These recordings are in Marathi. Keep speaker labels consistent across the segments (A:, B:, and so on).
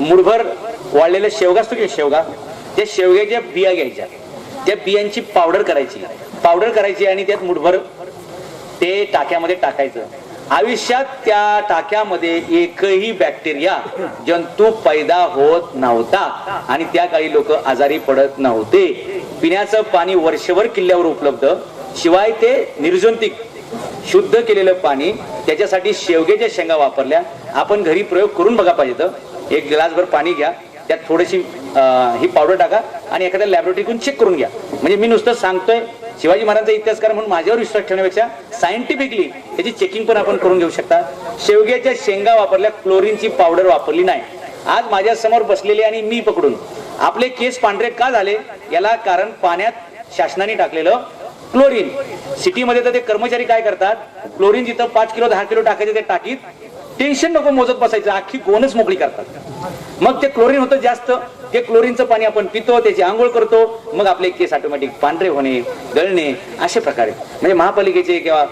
A: मुठभर वाळलेला शेवगा असतो की शेवगा, त्या शेवग्याच्या बिया घ्यायच्या, त्या बियांची पावडर करायची आणि त्यात मुठभर ते टाक्यामध्ये टाकायचं. आयुष्यात त्या टाक्यामध्ये एकही बॅक्टेरिया जंतू पैदा होत नव्हता आणि त्या काळी लोक आजारी पडत नव्हते. पिण्याचं पाणी वर्षभर किल्ल्यावर उपलब्ध, शिवाय ते निर्जंतुक शुद्ध केलेलं पाणी. त्याच्यासाठी शेवग्याच्या शेंगा वापरल्या. आपण घरी प्रयोग करून बघा पाहिजे तर एक ग्लासभर पाणी घ्या, त्यात थोडीशी ही पावडर टाका आणि एखाद्या लॅबोरेटरीतून चेक करून घ्या. म्हणजे मी नुसतं सांगतोय शिवाजी महाराजांचा इतिहासकार म्हणून माझ्यावर विश्वास ठेवण्यापेक्षा सायंटिफिकली त्याची चेकिंग पण आपण करून घेऊ शकता. शेवग्याच्या शेंगा वापरल्या, क्लोरीनची पावडर वापरली नाही. आज माझ्या समोर बसलेले आणि मी पकडून आपले केस पांढरे का झाले, याला कारण पाण्यात शासनाने टाकलेलं क्लोरीन. सिटीमध्ये तर ते कर्मचारी काय करतात, क्लोरीन जिथं 5 किलो 10 किलो टाकायचे ते टाकीत टेन्शन नको मोजत बसायचं, अख्खी गोणच मोकळी करतात. मग ते क्लोरीन होतं जास्त, ते क्लोरीनचं पाणी आपण पितो, त्याची आंघोळ करतो, मग आपले केस ऑटोमॅटिक पांढरे होणे, गळणे असे प्रकारे. म्हणजे महापालिकेचे किंवा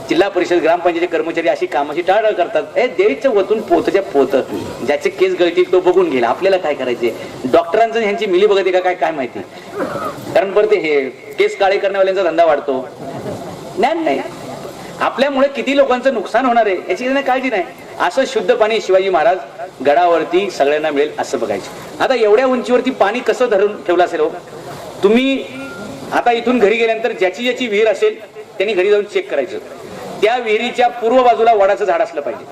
A: जिल्हा परिषद ग्रामपंचायतीचे कर्मचारी अशी कामाची टाळाटाळ करतात. हे देवीच्या वतून पोतच्या पोत, ज्याचे केस गळतील तो बघून गेला, आपल्याला काय करायचे. डॉक्टरांचं ह्यांची मिली बघते का काय माहिती, कारण बरं ते हे केस काळे करण्यावाल्यांचा धंदा वाढतो. ज्ञान नाही, आपल्यामुळे किती लोकांचं नुकसान होणार आहे याची त्यांना काळजी नाही. असं शुद्ध पाणी शिवाजी महाराज गडावरती सगळ्यांना मिळेल असं बघायचं. आता एवढ्या उंचीवरती पाणी कसं धरून ठेवलं असेल हो तुम्ही. आता इथून घरी गेल्यानंतर ज्याची ज्याची विहीर असेल त्यांनी घरी जाऊन चेक करायचं. त्या विहिरीच्या पूर्व बाजूला वडाचं झाड असलं पाहिजे.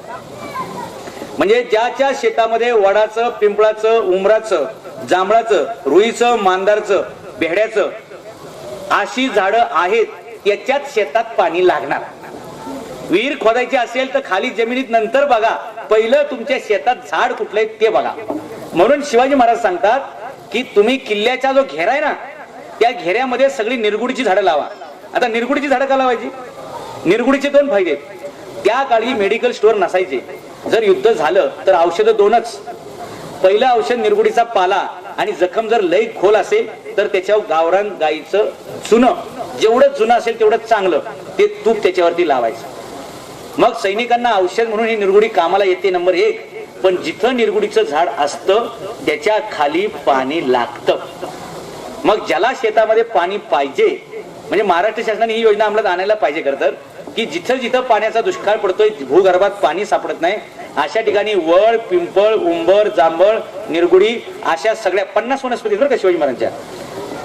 A: म्हणजे ज्याच्या शेतामध्ये वडाचं, पिंपळाचं, उमराचं, जांभळाचं, रुईचं, मांदारचं, बेहड्याचं अशी झाडं आहेत, त्याच्यात शेतात पाणी लागणार. विहीर खोदायची असेल तर खाली जमिनीत नंतर बघा, पहिलं तुमच्या शेतात झाड कुठलंय ते बघा. म्हणून शिवाजी महाराज सांगतात की तुम्ही किल्ल्याचा जो घेरा आहे ना, त्या घेऱ्यामध्ये सगळी निरगुडीची झाडं लावा. आता निरगुडीची झाडं का लावायची, निरगुडीचे 2 फायदे. त्या काळी मेडिकल स्टोअर नसायचे, जर युद्ध झालं तर औषधं 2च. पहिलं औषध निरगुडीचा पाला, आणि जखम जर लई खोल असेल तर त्याच्यावर गावरान गाईचं चुनं, जेवढं जुनं असेल तेवढं चांगलं, ते तूप त्याच्यावरती लावायचं. मग सैनिकांना औषध म्हणून ही निरगुडी कामाला येते नंबर 1. पण जिथं निरगुडीचं झाड असतं त्याच्या खाली पाणी लागतं. मग ज्याला शेतामध्ये पाणी पाहिजे, म्हणजे महाराष्ट्र शासनाने ही योजना अंमलात आणायला पाहिजे खरं तर, की जिथं जिथं पाण्याचा दुष्काळ पडतोय, भूगर्भात पाणी सापडत नाही, अशा ठिकाणी वड, पिंपळ, उंबर, जांभळ, निरगुडी अशा सगळ्या 50 वनस्पती बरं का शिवाजी महाराजांच्या,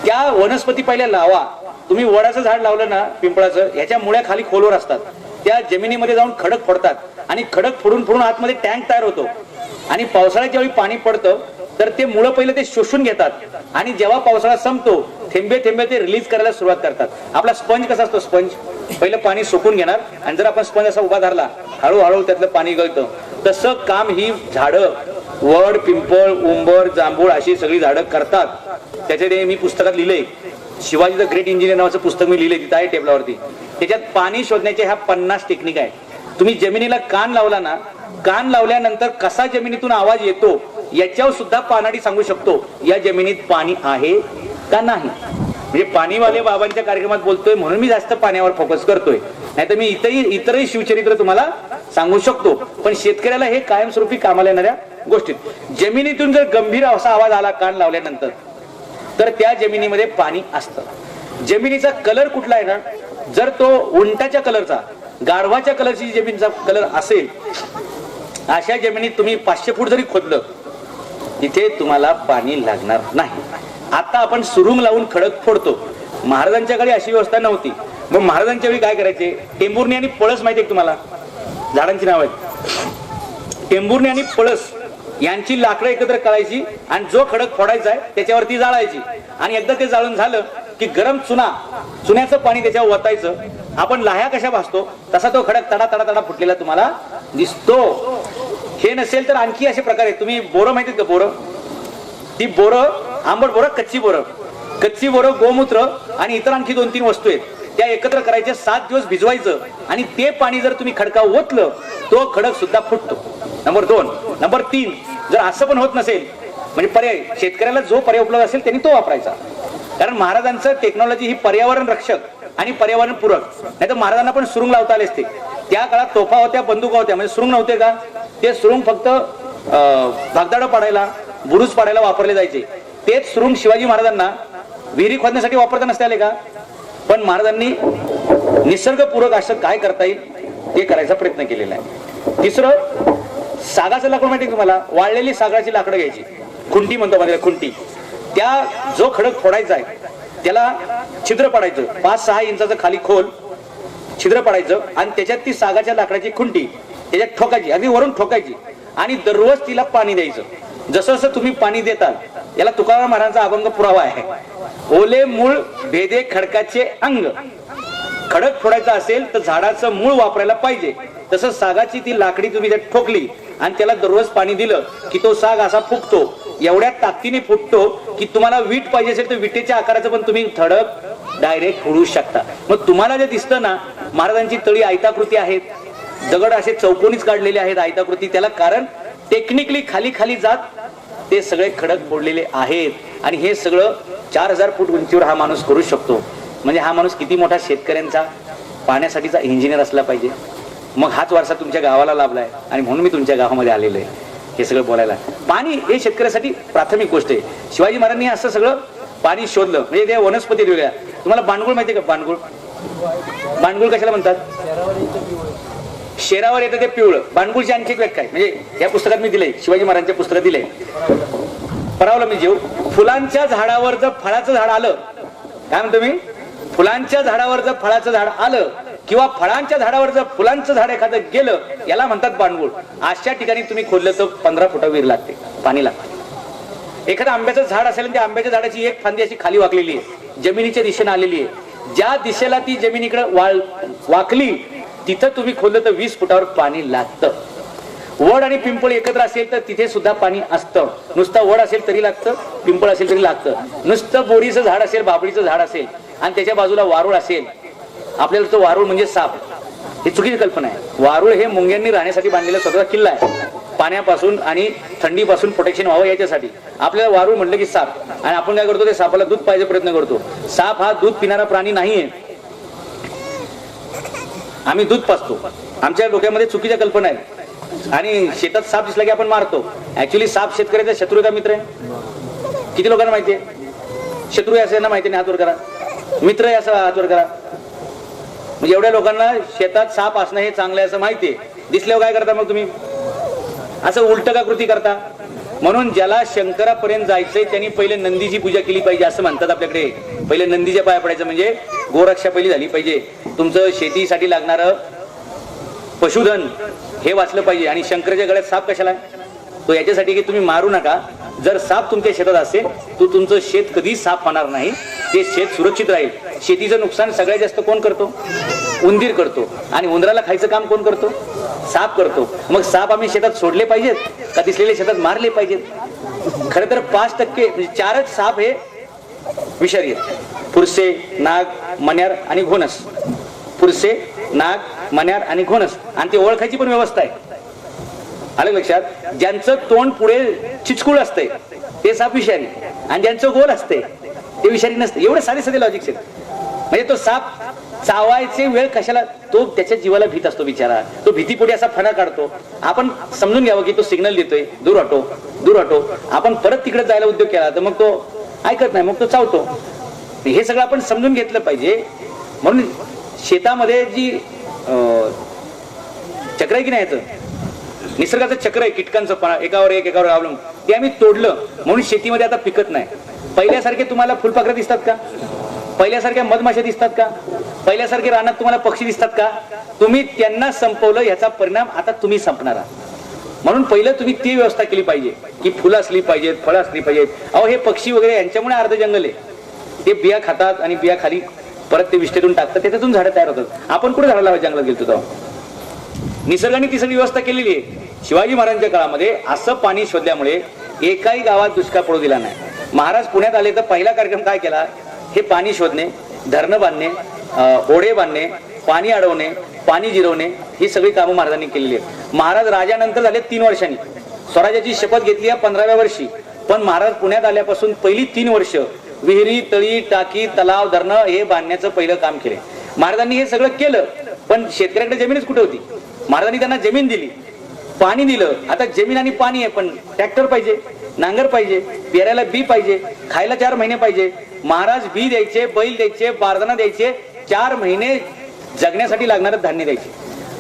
A: त्या वनस्पती पहिल्या लावा. तुम्ही वडाचं झाड लावलं ना, पिंपळाचं, ह्याच्या मुळ्या खाली खोलवर असतात, त्या जमिनीमध्ये जाऊन खडक फोडतात आणि खडक फोडून फोडून आतमध्ये टँक तयार होतो. आणि पावसाळ्याच्या वेळी पाणी पडतं तर ते मुळं पहिले ते शोषून घेतात आणि जेव्हा पावसाळा संपतो थेंबे थेंबे ते रिलीज करायला सुरुवात करतात. आपला स्पंज कसा असतो, स्पंज पहिलं पाणी सोकून घेणार आणि जर आपण स्पंज असा उभा धरला हळूहळू त्यातलं पाणी गळतं. तसं काम ही झाडं, वड, पिंपळ, उंबर, जांभूळ अशी सगळी झाडं करतात. त्याच्यात मी पुस्तकात लिहिलंय, शिवाजी द ग्रेट इंजिनियर नावाचं पुस्तक मी लिहिलंय, तिथं आहे टेबलावरती. त्याच्यात पाणी शोधण्याच्या ह्या 50 टेक्निक आहेत. तुम्ही जमिनीला कान लावला ना, कान लावल्यानंतर कसा जमिनीतून आवाज येतो याच्यावर सुद्धा पानाडी सांगू शकतो या जमिनीत पाणी आहे का नाही. म्हणजे पाणीवाले बाबांच्या कार्यक्रमात बोलतोय म्हणून मी जास्त पाण्यावर फोकस करतोय, नाही तर मी इतरही शिवचरित्र तुम्हाला सांगू शकतो. पण शेतकऱ्याला हे कायमस्वरूपी कामाला येणाऱ्या गोष्टीत, जमिनीतून जर गंभीर असा आवाज आला कान लावल्यानंतर तर त्या जमिनीमध्ये पाणी असतं. जमिनीचा कलर कुठला आहे ना, जर तो उंटाच्या कलरचा, गाढवाच्या कलरची जमिनीचा कलर असेल, अशा जमिनीत तुम्ही 500 फूट जरी खोदलं तिथे तुम्हाला पाणी लागणार नाही. आता आपण सुरुंग लावून खडक फोडतो. महाराजांच्या काळी अशी व्यवस्था नव्हती. मग महाराजांच्या वेळी काय करायचे, टेंभुर्णी आणि पळस माहिती आहे तुम्हाला, झाडांची नाव आहेत. टेंभुर्णी आणि पळस यांची लाकडं एकत्र करायची आणि जो खडक फोडायचा आहे त्याच्यावरती जाळायची. आणि एकदा ते जाळून झालं की गरम चुन्याचं पाणी त्याच्यावर ओतायचं. आपण लाह्या कशा भासतो तसा तो खडक तडा तडा तडा फुटलेला तुम्हाला दिसतो. हे नसेल तर आणखी असे प्रकार आहेत. तुम्ही बोरं माहिती का, बोरं, ती बोरं, आंबट बोरं, कच्ची बोरं, गोमूत्र आणि इतर आणखी 2-3 वस्तू आहेत, त्या एकत्र करायच्या, 7 दिवस भिजवायचं आणि ते पाणी जर तुम्ही खडकावर ओतलं तो खडक सुद्धा फुटतो. नंबर 2. नंबर 3, जर असं पण होत नसेल, म्हणजे पर्याय, शेतकऱ्याला जो पर्याय उपलब्ध असेल त्यांनी तो वापरायचा. कारण महाराजांचं टेक्नॉलॉजी ही पर्यावरण रक्षक आणि पर्यावरण पूरक. नाही तर महाराजांना पण सुरुंग लावता आले असते. त्या काळात तोफा होत्या, बंदुका होत्या, म्हणजे सुरुंग नव्हते का, ते सुरुंग फक्त भागदाडं पाडायला, बुरुज पाडायला वापरले जायचे. तेच सुरुंग शिवाजी महाराजांना विहिरी खोदण्यासाठी वापरता नसते आले का? पण महाराजांनी निसर्गपूरक असं काय करता येईल ते करायचा प्रयत्न केलेला आहे. तिसरं, सागाचं लाकूड माहिती तुम्हाला? वाळलेली सागाची लाकडं घ्यायची, खुंटी म्हणतो मध्ये खुंटी. त्या जो खडक फोडायचा आहे त्याला छिद्र पाडायचं, 5-6 इंचाचं खाली खोल छिद्र पाडायचं आणि त्याच्यात ती सागाच्या लाकडाची खुंटी त्याच्यात ठोकायची, अगदी वरून ठोकायची आणि दररोज तिला पाणी द्यायचं. जसं जसं तुम्ही पाणी देताल, याला तुकाराम महाराजांचा अभंग पुरावा आहे. ओले मूळ भेदे खडकाचे अंग. खडक फोडायचा असेल तर झाडाचं मूळ वापरायला पाहिजे. तसं सागाची ती लाकडी तुम्ही त्यात ठोकली आणि त्याला दररोज पाणी दिलं की तो साग असा फुगतो, एवढ्या ताकदीने फुटतो की तुम्हाला वीट पाहिजे असेल तर विटेच्या आकाराचं पण तुम्ही खडक डायरेक्ट फोडू शकता. मग तुम्हाला जे दिसतं ना, महाराजांची तळी आयताकृती आहेत, दगड असे चौकोनीच काढलेले आहेत आयताकृती. त्याला कारण टेक्निकली खाली खाली जात ते सगळे खडक फोडलेले आहेत आणि हे सगळं 4000 फूट उंचीवर हा माणूस करू शकतो. म्हणजे हा माणूस किती मोठा शेतकऱ्यांचा पाण्यासाठीचा इंजिनियर असला पाहिजे. मग हाच वारसा तुमच्या गावाला लाभलाय आणि म्हणून मी तुमच्या गावामध्ये आलेलो आहे हे सगळं बोलायला. पाणी हे शेतकऱ्यासाठी प्राथमिक गोष्ट आहे. शिवाजी महाराजांनी असं सगळं पाणी शोधलं. म्हणजे त्या वनस्पती वेगळ्या. तुम्हाला बाणगुळ माहिती आहे का? बाणगुळ, बाणगुळ कशाला म्हणतात? शेरावर येतं ते पिवळं. बाणगुळची आणखी एक व्याख्या आहे, म्हणजे या पुस्तकात मी दिलंय, शिवाजी महाराजांच्या पुस्तकात दिलंय. परावलं मी जीव. फुलांच्या झाडावर जर फळाचं झाड आलं, काय म्हणतो मी? फुलांच्या झाडावर जर फळाचं झाड आलं किंवा फळांच्या झाडावर जर फुलांचं झाड एखादं गेलं, याला म्हणतात बाणगुळ. अशा ठिकाणी तुम्ही खोदलं तर 15 फुटा विहीर लागते, पाणी लागते. एखादं आंब्याचं झाड असेल, त्या आंब्याच्या झाडाची एक फांदी अशी खाली वाकलेली आहे, जमिनीच्या दिशेने आलेली आहे. ज्या दिशेला ती जमिनीकडे वाकली तिथं तुम्ही खोदलं तर 20 फुटावर पाणी लागतं. वड आणि पिंपळ एकत्र असेल तर तिथे सुद्धा पाणी असतं. नुसतं वड असेल तरी लागतं, पिंपळ असेल तरी लागतं. नुसतं बोरीचं झाड असेल, बाबळीचं झाड असेल आणि त्याच्या बाजूला वारुळ असेल, आपल्याला तो वारुळ म्हणजे साप, ही चुकीची कल्पना आहे. वारुळ हे मुंग्यांनी राहण्यासाठी बांधलेला स्वतःचा किल्ला आहे. पाण्यापासून आणि थंडीपासून प्रोटेक्शन व्हावं याच्यासाठी. आपल्याला वारुळ म्हटलं की साप, आणि आपण काय करतो? ते सापाला दूध पाहायचा प्रयत्न करतो. साप हा दूध पिणारा प्राणी नाहीये. आम्ही दूध पाजतो. आमच्या डोक्यामध्ये चुकीच्या कल्पना आहेत आणि शेतात साप दिसला की आपण मारतो. ऍक्च्युली साप शेतकऱ्याचा शत्रू का मित्र आहे? किती लोकांना माहिती आहे? शत्रू आहे असं ना माहिती नाही, हात वर करा. मित्र आहे असं हात वर करा. म्हणजे एवढ्या लोकांना शेतात साप असणं हे चांगलं आहे असं माहिती आहे. दिसल्यावर काय करता मग तुम्ही? असं उलट का कृती करता? म्हणून ज्याला शंकरापर्यंत जायचंय त्यांनी पहिले नंदीची पूजा केली पाहिजे असं म्हणतात आपल्याकडे. पहिले नंदीच्या पाया पडायचं, म्हणजे गोरक्षा पहिली झाली पाहिजे. तुमचं शेतीसाठी लागणारं पशुधन हे वाचलं पाहिजे. आणि शंकराच्या गळ्यात साप कशाला? तो याच्यासाठी की तुम्ही मारू नका. जर साप तुमच्या शेतात असेल तर तुमचं शेत कधीच साप होणार नाही, ते शेत सुरक्षित राहील. शेतीचं नुकसान सगळ्यात जास्त कोण करतो? उंदीर करतो. आणि उंदराला खायचं काम कोण करतो? साप करतो. मग साप आम्ही शेतात सोडले पाहिजेत का दिसलेले शेतात मारले पाहिजेत? खरं तर 5% म्हणजे 4च साप हे विषारी आहेत. फुरसे, नाग, मण्यार आणि घोणस. फुरसे, नाग, मण्यार आणि घोणस. आणि ते ओळखायची पण व्यवस्था आहे. आलं लक्षात? ज्यांचं तोंड पुढे चिचकुळ असतंय ते साप विषारी, आणि ज्यांचं गोल असते ते विषारी नसते. एवढे साधे साधे लॉजिक्स आहेत. म्हणजे तो साप चावायचे वेळ कशाला? तो त्याच्या जीवाला भीत असतो बिचारा. तो भीतीपोटी असा फणा काढतो. आपण समजून घ्यावं की तो सिग्नल देतोय, दूर हटो, दूर हटो. आपण परत तिकडे जायला उद्योग केला तर मग तो ऐकत नाही, मग तो चावतो. हे सगळं आपण समजून घेतलं पाहिजे. म्हणून शेतामध्ये जी चक्र आहे की नाही, याचं निसर्गाचं चक्र आहे, कीटकांचं एकावर एक एकावर अवलंबून, ते आम्ही तोडलं म्हणून शेतीमध्ये आता पिकत नाही. पहिल्यासारखे तुम्हाला फुलपाखरं दिसतात का? पहिल्यासारख्या मधमाशा दिसतात का? पहिल्यासारखे रानात तुम्हाला पक्षी दिसतात का? तुम्ही त्यांना संपवलं, याचा परिणाम आता तुम्ही संपणार आहात. म्हणून पहिलं तुम्ही ती व्यवस्था केली पाहिजे की फुलं असली पाहिजेत, फळं असली पाहिजेत. अहो हे पक्षी वगैरे यांच्यामुळे अर्ध जंगल आहे. ते बिया खातात आणि बिया खाली परत ते विष्ठेतून टाकतात, त्याच्यातून झाडं तयार होतात. आपण कुठे झाडं लावायला जंगलात गेलो तेव्हा? निसर्गाने ती सगळी व्यवस्था केलेली आहे. शिवाजी महाराजांच्या काळामध्ये असं पाणी शोधल्यामुळे एकाही गावात दुष्काळ पडू दिला नाही. महाराज पुण्यात आले तर पहिला कार्यक्रम काय केला? हे पाणी शोधणे, धरणं बांधणे, ओढे बांधणे, पाणी अडवणे, पाणी जिरवणे, ही सगळी कामं महाराजांनी केलेली आहेत. महाराज राजानंतर झाले 3 वर्षांनी. स्वराज्याची शपथ घेतली आहे 15व्या वर्षी. पण महाराज पुण्यात आल्यापासून पहिली 3 वर्ष विहिरी, तळी, टाकी, तलाव, धरणं हे बांधण्याचं पहिलं काम केले महाराजांनी. हे सगळं केलं, पण शेतकऱ्याकडे जमीनच कुठे होती? महाराजांनी त्यांना जमीन दिली. पाणी दिलं, आता जमीन आणि पाणी आहे, पण ट्रॅक्टर पाहिजे, नांगर पाहिजे, पेरायला बी पाहिजे, खायला 4 महिने पाहिजे. महाराज बी द्यायचे, बैल द्यायचे, बारदाना द्यायचे, 4 महिने जगण्यासाठी लागणारं धान्य द्यायचे.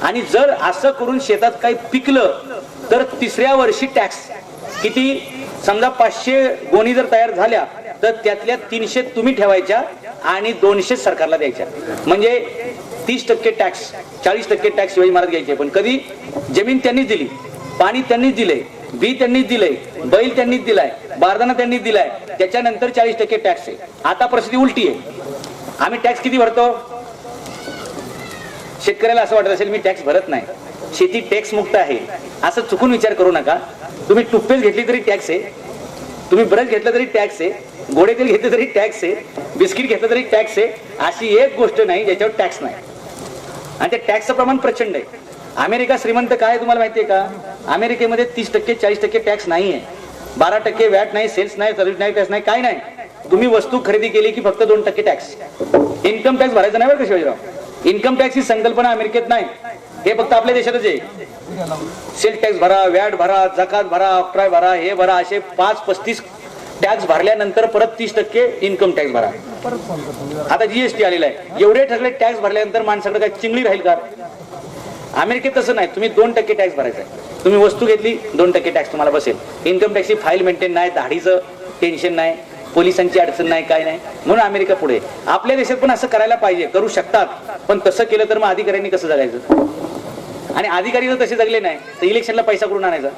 A: आणि जर असं करून शेतात काही पिकलं तर तिसऱ्या वर्षी टॅक्स किती, समजा 500 गोणी जर तयार झाल्या तर त्यातल्या 300 तुम्ही ठेवायच्या आणि 200 सरकारला द्यायच्या. म्हणजे 30% टॅक्स, 40% टॅक्स शिवाजी महाराज घ्यायचे. पण कधी? जमीन त्यांनीच दिली, पाणी त्यांनीच दिले, बी त्यांनीच दिलंय, बैल त्यांनीच दिलाय, बारदाना त्यांनीच दिलाय, त्याच्यानंतर 40% टॅक्स आहे. आता परिस्थिती उलटी आहे. आम्ही टॅक्स किती भरतो? शेतकऱ्याला असं वाटत असेल मी टॅक्स भरत नाही, शेती टॅक्स मुक्त आहे, असं चुकून विचार करू नका. तुम्ही टूथपेस्ट घेतली तरी टॅक्स आहे, तुम्ही ब्रश घेतला तरी टॅक्स आहे, गोडे तेल घेतलं तरी टॅक्स आहे, बिस्किट घेतलं तरी टॅक्स आहे. अशी एक गोष्ट नाही ज्याच्यावर टॅक्स नाही. आणि ते टॅक्सचं प्रमाण प्रचंड आहे. अमेरिका श्रीमंत काय तुम्हाला माहितीये का? अमेरिकेमध्ये 30% 40% टॅक्स नाही आहे, 12% वॅट नाही, सेल्स नाही, सर्व्हिस नाही, टॅक्स नाही, काय नाही. तुम्ही वस्तू खरेदी केली की फक्त 2% टॅक्स. इन्कम टॅक्स भरायचा नाही बरं का शिवाजीराव. इन्कम टॅक्स ही संकल्पना अमेरिकेत नाही, हे फक्त आपल्या देशातच आहे. सेल टॅक्स भरा, वॅट भरा, जकात भरा, ऑक्ट्रॉय भरा, हे भरा, असे 5-35 टॅक्स भरल्यानंतर परत 30% इन्कम टॅक्स भरा. आता जीएसटी आलेला आहे, एवढे ठरले टॅक्स भरल्यानंतर माणसाकडे काय चिंगळी राहील का? अमेरिकेत तसं नाही, तुम्ही 2% टॅक्स भरायचा आहे. तुम्ही वस्तू घेतली 2% टॅक्स तुम्हाला बसेल. इन्कम टॅक्सची फाईल मेंटेन नाही, दाढीचं टेन्शन नाही, पोलिसांची अडचण नाही, काय नाही. म्हणून अमेरिका पुढे. आपल्या देशात पण असं करायला पाहिजे, करू शकतात. पण तसं केलं तर मग अधिकाऱ्यांनी कसं जगायचं? आणि अधिकारी जर तसे जगले नाही तर इलेक्शनला पैसा कुठून आणायचा?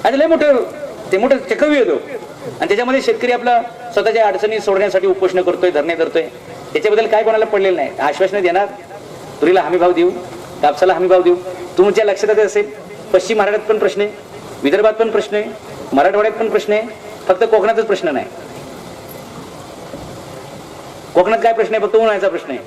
A: आणि लय मोठं चक्रव्यूह येतो. आणि त्याच्यामध्ये शेतकरी आपला स्वतःच्या अडचणी सोडण्यासाठी उपोषण करतोय, धरणे धरतोय. त्याच्याबद्दल काय कोणाला पडलेलं नाही. आश्वासनं देणार, तुरीला हमी भाव देऊ, कापसाला हमी भाव देऊ. तुमच्या लक्षात असेल, पश्चिम महाराष्ट्रात पण प्रश्न आहे, विदर्भात पण प्रश्न आहे, मराठवाड्यात पण प्रश्न आहे, फक्त कोकणातच प्रश्न नाही. कोकणात काय प्रश्न आहे? फक्त उन्हाळ्याचा प्रश्न आहे.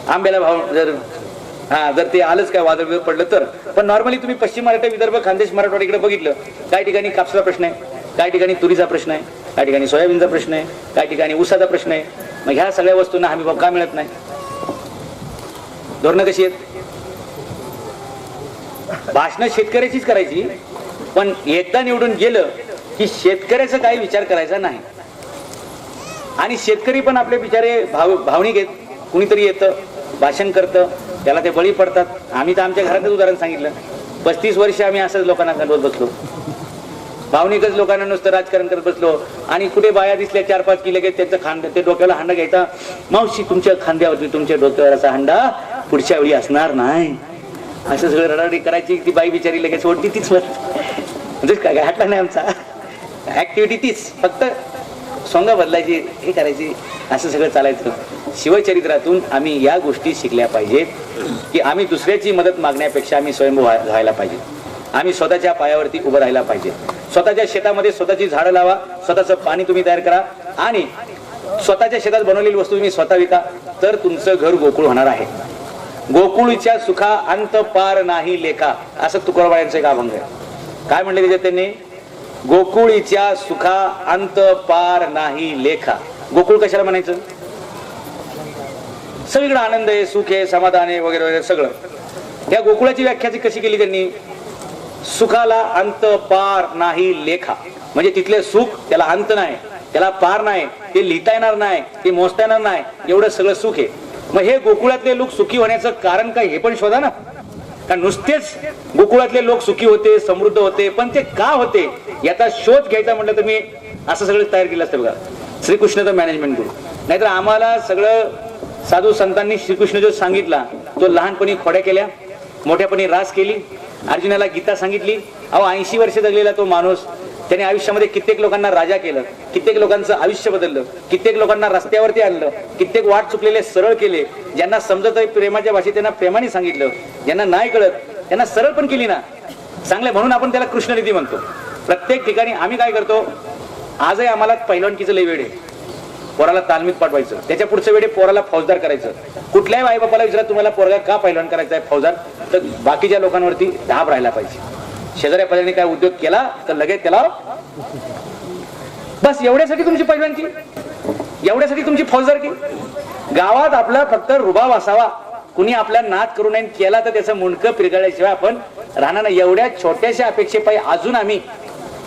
A: आंब्याला भाव जर ते आलंच काय वादळ पडलं तर. पण नॉर्मली तुम्ही पश्चिम महाराष्ट्र, विदर्भ, खानदेश, मराठवाड्याकडे बघितलं, काही ठिकाणी कापसाचा प्रश्न आहे, काही ठिकाणी तुरीचा प्रश्न आहे, काही ठिकाणी सोयाबीनचा प्रश्न आहे, काही ठिकाणी ऊसाचा प्रश्न आहे. मग ह्या सगळ्या वस्तूंना हमी भाव का मिळत नाही? धोरणं कशी आहेत? भाषणं शेतकऱ्याचीच करायची, पण एकदा निवडून गेलं की शेतकऱ्याचा काही विचार करायचा नाही. आणि शेतकरी पण आपले बिचारे भावनिक आहेत. कुणीतरी येतं, भाषण करतं, त्याला ते बळी पडतात. आम्ही तर आमच्या घरातच उदाहरण सांगितलं. 35 वर्ष आम्ही असंच लोकांना गंडवत बसलो, भावनिकच लोकांना नुसतं राजकारण करत बसलो. आणि कुठे बाया दिसल्या 4-5 की लगेच त्यांचं खांद, ते डोक्याला हांडा घ्यायचा. मावशी तुमच्या खांद्यावरती तुमच्या डोक्यावर असा हांडा पुढच्या वेळी असणार नाही, असं सगळं रडारडी करायची. ती बाई बिचारी लगेच ओढती तीच म्हणजे काय हटला नाही आमचा. ऍक्टिव्हिटी तीच, फक्त सोंगा बदलायची, हे करायची, असं सगळं चालायचं. शिवचरित्रातून आम्ही या गोष्टी शिकल्या पाहिजेत की आम्ही दुसऱ्याची मदत मागण्यापेक्षा आम्ही स्वयंभू व्हायला पाहिजे. आम्ही स्वतःच्या पायावरती उभं राहायला पाहिजे. स्वतःच्या शेतामध्ये स्वतःची झाडं लावा, स्वतःचं पाणी तुम्ही तयार करा आणि स्वतःच्या शेतात बनवलेली वस्तू तुम्ही स्वतः विका, तर तुमचं घर गोकुळ होणार आहे. गोकुळच्या सुखा अंत पार नाही लेखा, असं तुकोबारायांचं एक अभंग आहे. काय म्हणले त्याच्यात त्यांनी? गोकुळीच्या सुखा अंत पार नाही लेखा. गोकुळ कशाला म्हणायचं? सगळीकडे आनंद आहे, सुख आहे, समाधान आहे, वगैरे वगैरे सगळं. या गोकुळाची व्याख्या कशी केली त्यांनी? सुखाला अंत पार नाही लेखा, म्हणजे तिथले सुख त्याला अंत नाही, त्याला पार नाही, ते लिहिता येणार नाही, ते मोजता येणार नाही, एवढं सगळं सुख आहे. मग हे गोकुळातले लोक सुखी होण्याचं कारण काय हे पण शोधा ना. का नुसतेच गोकुळातले लोक सुखी होते, समृद्ध होते, पण ते का होते याचा शोध घ्यायचा म्हटलं तर मी असं सगळं तयार केलं असतं बघा. श्रीकृष्ण तर मॅनेजमेंट गुरु. नाहीतर आम्हाला सगळं साधू संतांनी श्रीकृष्ण जो सांगितला तो लहानपणी खोड्या केल्या, मोठ्यापणी रास केली. अर्जुनाला गीता सांगितली. अहो 80 वर्ष जगलेला तो माणूस, त्याने आयुष्यामध्ये कित्येक लोकांना राजा केलं, कित्येक लोकांचं आयुष्य बदललं, कित्येक लोकांना रस्त्यावरती आणलं, कित्येक वाट चुकलेले सरळ केले. ज्यांना समजत आहे प्रेमाच्या भाषेत त्यांना प्रेमाने सांगितलं, ज्यांना नाही कळत त्यांना सरळ पण केली ना चांगलं. म्हणून आपण त्याला कृष्णनिधी म्हणतो. प्रत्येक ठिकाणी आम्ही काय करतो, आजही आम्हाला पहिलवानकीचं लय वेळ आहे. पोराला तालमीत पाठवायचं, त्याच्या पुढचं वेळे पोराला फौजदार करायचं. कुठल्याही आई बापाला विचारा तुम्हाला पोरगा का पहिलवान करायचा आहे फौजदार, तर बाकीच्या लोकांवरती धाब राहायला पाहिजे. शेजाऱ्या पाल्याने काय उद्योग केला तर लगेच त्याला बस एवढ्यासाठी तुमची पहिलवानकी, एवढ्यासाठी तुमची फौजदारकी. गावात आपला फक्त रुबाब असावा, कुणी आपला नाद करू नये, केला तर त्याचं मुंडकं पिरगाळल्याशिवाय आपण राहणार नाही. एवढ्या छोट्याशा अपेक्षेपायी अजून आम्ही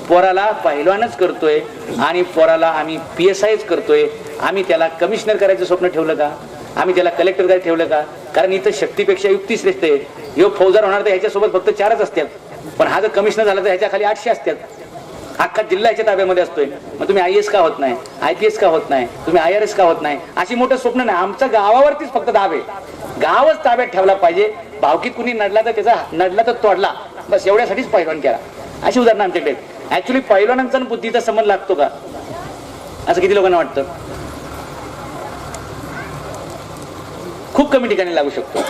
A: पोराला पहिलवानच करतोय आणि पोराला आम्ही PSIच करतोय. आम्ही त्याला कमिशनर करायचं स्वप्न ठेवलं का? आम्ही त्याला कलेक्टर करायचं ठेवलं का? कारण इथं शक्तीपेक्षा युक्ती श्रेष्ठ आहे. ह्यो फौजदार होणार तर ह्याच्यासोबत फक्त 4च असतात, पण हा जर कमिशनर झाला तर ह्याच्या खाली 800 असतात. अख्खा जिल्हा याच्या ताब्यामध्ये असतोय. मग तुम्ही IAS का होत नाही, IPS का होत नाही, तुम्ही IRS का होत नाही? अशी मोठं स्वप्न नाही. आमच्या गावावरतीच फक्त दाब आहे. गावच ताब्यात ठेवला पाहिजे. भावकीत कुणी नडला तर त्याचा नडला तर तोडला, बस एवढ्यासाठीच पैलवान केला. अशी उदाहरणं आमच्याकडे. ऍक्च्युली पैलवानांचा बुद्धीचा संबंध लागतो का असं किती लोकांना वाटतं? खूप कमी ठिकाणी लागू शकतो.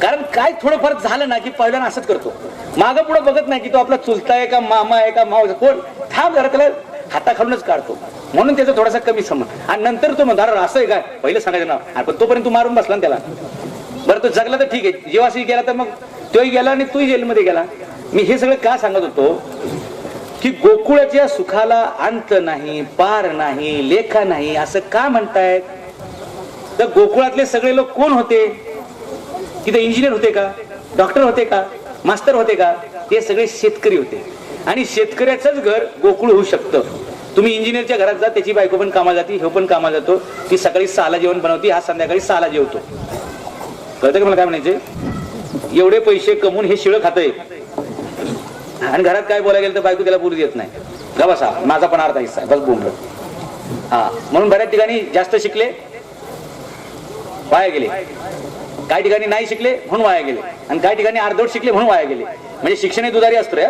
A: कारण काय थोडंफार झालं ना की पैलवान असंच करतो, मागं पुढे बघत नाही की तो आपला चुलता आहे का मामा आहे का माव कोण, थांब जरा त्याला हाताखालूनच काढतो. म्हणून त्याचा थोडासा कमी समज. आणि नंतर तो म्हणतो अरे असं आहे काय, पहिलं सांगायचं ना. पण तोपर्यंत तू मारून बसला ना त्याला. बरं तो जगला तर ठीक आहे, जेव्हा गेला तर मग तोही गेला आणि तूही जेलमध्ये गेला. मी हे सगळं का सांगत होतो की गोकुळाच्या सुखाला अंत नाही, पार नाही, लेखा नाही असं का म्हणतायत? तर गोकुळातले सगळे लोक कोण होते? तिथे इंजिनियर होते का, डॉक्टर होते का, मास्तर होते का? ते सगळे शेतकरी होते. आणि शेतकऱ्याचंच घर गोकुळ होऊ शकतं. तुम्ही इंजिनियरच्या घरात जा, त्याची बायको पण कामाला जाती, हे पण कामाला जातो. ती सकाळी 6ला जेवण बनवती, हा संध्याकाळी 6ला जेवतो. कळतं का मला काय म्हणायचे? एवढे पैसे कमवून हे शिळं खातंय आणि घरात काय बोलायला गेलं तर बायको त्याला बोलू देत नाही. गा बसा, माझा पण अर्धा हिस्सा बस बोंबल. हा, म्हणून बऱ्याच ठिकाणी जास्त शिकले वाया गेले, काही ठिकाणी नाही शिकले म्हणून वाया गेले, आणि काही ठिकाणी अर्धवट शिकले म्हणून वाया गेले. म्हणजे शिक्षण हे दुधारी असतो रे,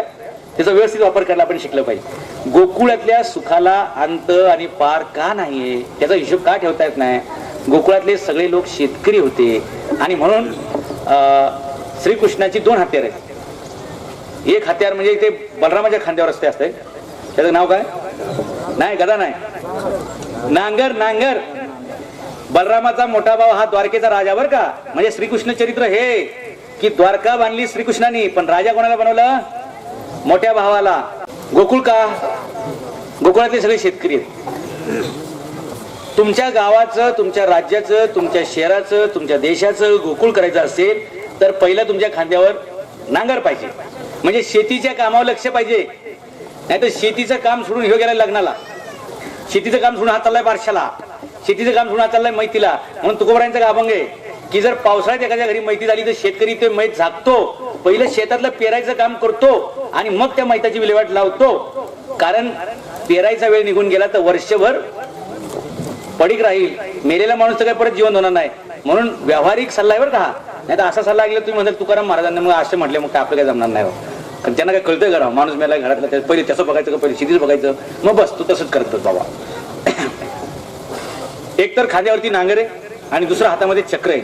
A: त्याचा व्यवस्थित वापर करायला आपण शिकलं पाहिजे. गोकुळातल्या सुखाला अंत आणि पार का नाहीये त्याचा हिशोब का ठेवता येत नाही? गोकुळातले सगळे लोक शेतकरी होते. आणि म्हणून श्रीकृष्णाची 2 हत्यार आहेत. एक हत्यार म्हणजे ते बलरामाच्या खांद्यावर असते, त्याचं नाव काय? नाही, गदा नाही, नांगर. नांगर. बलरामाचा मोठा भाऊ हा द्वारकेचा राजा बर का. म्हणजे श्रीकृष्ण चरित्र हे की द्वारका बांधली श्रीकृष्णाने, पण राजा कोणाला बनवलं? मोठ्या भावाला. गोकुळ का? गोकुळातले सगळे शेतकरी आहेत. तुमच्या गावाचं, तुमच्या राज्याचं, तुमच्या शहराचं, तुमच्या देशाचं गोकुळ करायचं असेल तर पहिलं तुमच्या खांद्यावर नांगर पाहिजे. म्हणजे शेतीच्या कामावर लक्ष पाहिजे. नाही तर शेतीचं काम सोडून हे गेला लग्नाला, शेतीचं काम सोडून हा चाललाय बारशाला, शेतीचं काम सोडून हा चाललाय मैतीला. म्हणून तुकोबरायांचं का अभंग आहे की जर पावसाळ्यात एखाद्या घरी मैती झाली तर शेतकरी ते मैत झाकतो, पहिलं शेतातलं पेरायचं काम करतो आणि मग त्या मैताची विल्हेवाट लावतो. कारण पेरायचा वेळ निघून गेला तर वर्षभर पडीक राहील, मेलेला माणूस तर काय परत जीवन होणार नाही. म्हणून व्यावहारिक सल्ला आहे बरं का. नाही तर असा सल्ला ऐकला तुम्ही म्हणता तुकाराम महाराजांना मग असं म्हटले मग आपलं काय जमणार नाही. कारण त्यांना काय कळतंय करा, माणूस मेला घरातला पहिले त्याचं बघायचं का पहिले शेतीच बघायचं, मग बस तू तसंच करतो बाबा. एक तर खांद्यावरती नांगर आहे आणि दुसऱ्या हातामध्ये चक्र आहे.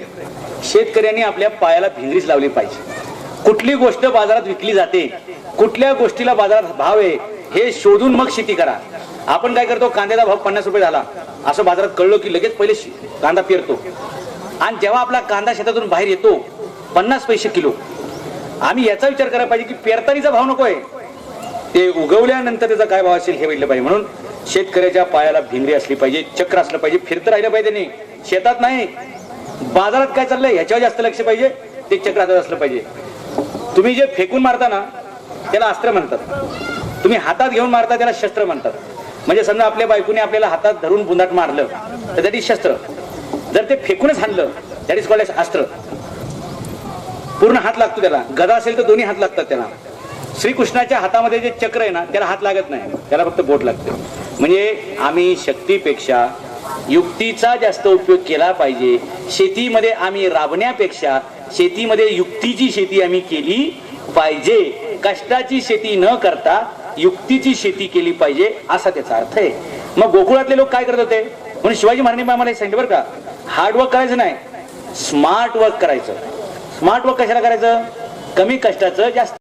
A: शेतकऱ्यांनी आपल्या पायाला भिंगरीच लावली पाहिजे. कुठली गोष्ट बाजारात विकली जाते, कुठल्या गोष्टीला बाजारात भाव आहे हे शोधून मग शेती करा. आपण काय करतो, कांद्याचा भाव 50 रुपये झाला असं बाजारात कळलो की लगेच पहिले कांदा पेरतो. आणि जेव्हा आपला कांदा शेतातून बाहेर येतो 50 पैसे किलो, आम्ही याचा विचार करायला पाहिजे की पेरतानीचा भाव नकोय, ते उगवल्यानंतर त्याचा काय भाव असेल हे बघितलं पाहिजे. म्हणून शेतकऱ्याच्या पायाला भिंगरी असली पाहिजे, चक्र असलं पाहिजे, फिरतं राहिलं पाहिजे. नाही शेतात नाही, बाजारात काय चाललंय ह्याच्यावर जास्त लक्ष पाहिजे, ते चक्र हातात असलं पाहिजे. तुम्ही जे फेकून मारता ना त्याला अस्त्र म्हणतात, तुम्ही हातात घेऊन मारता त्याला शस्त्र म्हणतात. म्हणजे समजा आपल्या बायकोने आपल्याला हातात धरून बुंदाट मारलं तर त्याची शस्त्र, जर ते फेकूनच हाणलं त्याची कॉलेज अस्त्र. पूर्ण हात लागतो त्याला. गदा असेल तर दोन्ही हात लागतात त्याला. श्रीकृष्णाच्या हातामध्ये जे चक्र आहे ना त्याला हात लागत नाही, त्याला फक्त बोट लागते. म्हणजे आम्ही शक्तीपेक्षा युक्तीचा जास्त उपयोग केला पाहिजे. शेतीमध्ये आम्ही राबण्यापेक्षा शेतीमध्ये युक्तीची शेती आम्ही केली पाहिजे. कष्टाची शेती न करता युक्तीची शेती केली पाहिजे असा त्याचा अर्थ आहे. मग गोकुळातले लोक काय करत होते? म्हणून शिवाजी महाराजांनी आम्हाला सांगितलं बरं का, हार्डवर्क करायचं नाही, स्मार्ट वर्क करायचं. स्मार्ट वर्क कशाला करायचं? कमी कष्टाचं जास्त